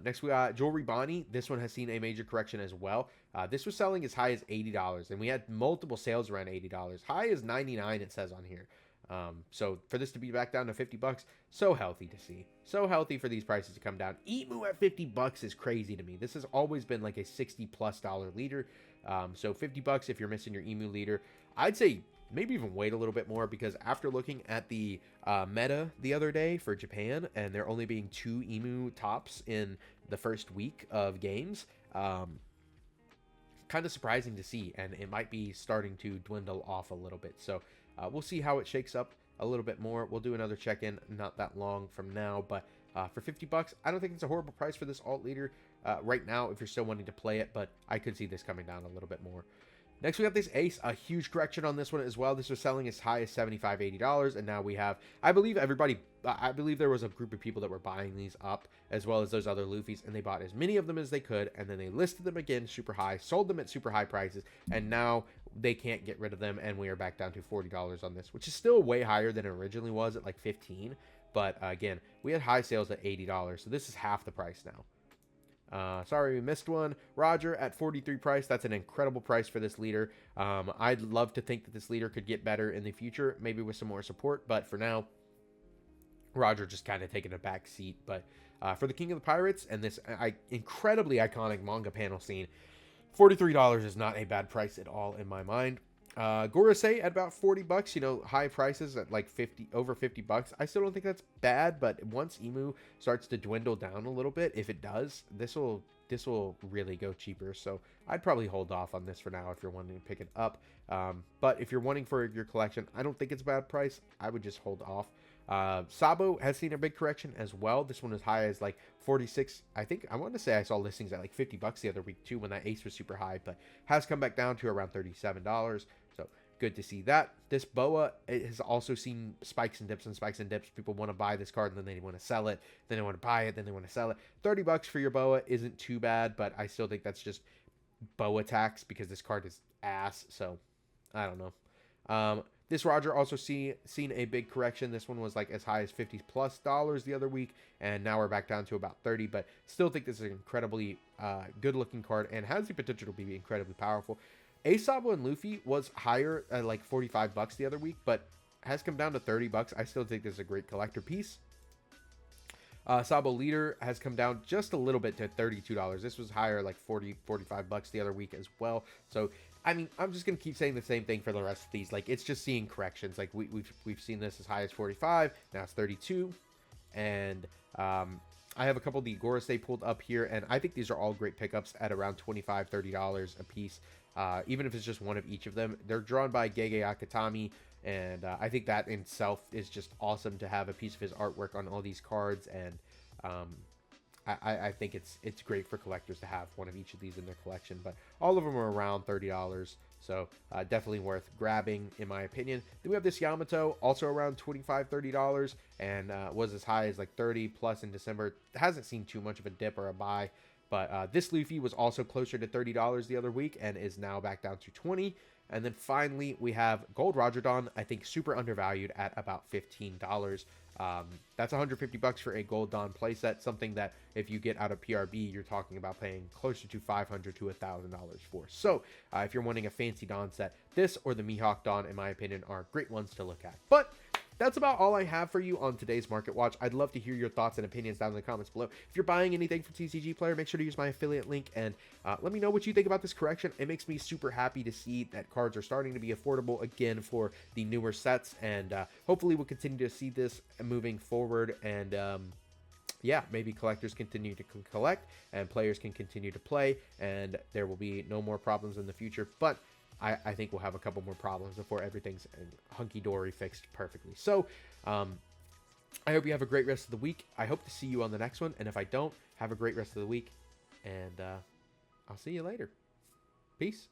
A: Next we got Jewelry Bonnie. This one has seen a major correction as well. This was selling as high as $80, and we had multiple sales around $80. High as 99, it says on here. So for this to be back down to 50 bucks, so healthy to see. So healthy for these prices to come down. Emu at 50 bucks is crazy to me. This has always been like a $60+ leader. So 50 bucks if you're missing your Emu leader. I'd say maybe even wait a little bit more, because after looking at the meta the other day for Japan, and there only being 2 Emu tops in the first week of games, kind of surprising to see, and it might be starting to dwindle off a little bit. So we'll see how it shakes up a little bit more. We'll do another check-in not that long from now, but for 50 bucks, I don't think it's a horrible price for this alt leader right now if you're still wanting to play it, but I could see this coming down a little bit more. Next, we got this Ace, a huge correction on this one as well. This was selling as high as $75, $80, and now we have, I believe there was a group of people that were buying these up, as well as those other Luffys, and they bought as many of them as they could, and then they listed them again super high, sold them at super high prices, and now they can't get rid of them, and we are back down to $40 on this, which is still way higher than it originally was at like 15, But again, we had high sales at $80, so this is half the price now. Sorry we missed one. Roger at 43 price. That's an incredible price for this leader. I'd love to think that this leader could get better in the future, maybe with some more support, but for now, Roger just kind of taking a back seat. But for the King of the Pirates and this incredibly iconic manga panel scene, $43 is not a bad price at all in my mind. Gorosei at about $40, you know, high prices at like over $50. I still don't think that's bad, but once Emu starts to dwindle down a little bit, if it does, this will really go cheaper. So I'd probably hold off on this for now if you're wanting to pick it up. But if you're wanting for your collection, I don't think it's a bad price. I would just hold off. Sabo has seen a big correction as well. This one as high as like 46. I think I want to say I saw listings at like $50 the other week too when that ace was super high, but has come back down to around $37. So good to see that. This Boa, it has also seen spikes and dips and spikes and dips. People want to buy this card and then they want to sell it. Then they want to buy it. Then they want to sell it. $30 for your Boa isn't too bad, but I still think that's just Boa tax because this card is ass. So I don't know. This Roger also seen a big correction. This one was like as high as $50+ the other week, and now we're back down to about 30. But still think this is an incredibly good looking card and has the potential to be incredibly powerful. Ace Sabo and Luffy was higher at like $45 the other week, but has come down to $30. I still think this is a great collector piece. Sabo Leader has come down just a little bit to $32. This was higher, like $45 the other week as well. So I mean, I'm just gonna keep saying the same thing for the rest of these. Like, it's just seeing corrections. Like we've seen this as high as 45, now it's 32, and I have a couple of the Gorosei pulled up here, and I think these are all great pickups at around $25-$30 a piece. Even if it's just one of each of them, they're drawn by Gege Akatami, and I think that in itself is just awesome to have a piece of his artwork on all these cards, and I think it's great for collectors to have one of each of these in their collection. But all of them are around $30, so definitely worth grabbing in my opinion. Then we have this Yamato, also around $25-$30, and was as high as like 30+ in December. It hasn't seen too much of a dip or a buy, but this Luffy was also closer to $30 the other week and is now back down to 20. And then finally, we have Gold Rogerdon, I think super undervalued at about $15. That's $150 for a Gold Dawn playset, something that if you get out of PRB, you're talking about paying closer to $500 to $1,000 for. So if you're wanting a fancy Dawn set, this or the Mihawk Dawn, in my opinion, are great ones to look at. But that's about all I have for you on today's Market Watch. I'd love to hear your thoughts and opinions down in the comments below. If you're buying anything from TCG Player, make sure to use my affiliate link and let me know what you think about this correction. It makes me super happy to see that cards are starting to be affordable again for the newer sets, and hopefully we'll continue to see this moving forward, and yeah, maybe collectors continue to collect and players can continue to play, and there will be no more problems in the future. But I think we'll have a couple more problems before everything's hunky-dory fixed perfectly. So, I hope you have a great rest of the week. I hope to see you on the next one. And if I don't, have a great rest of the week. And I'll see you later. Peace.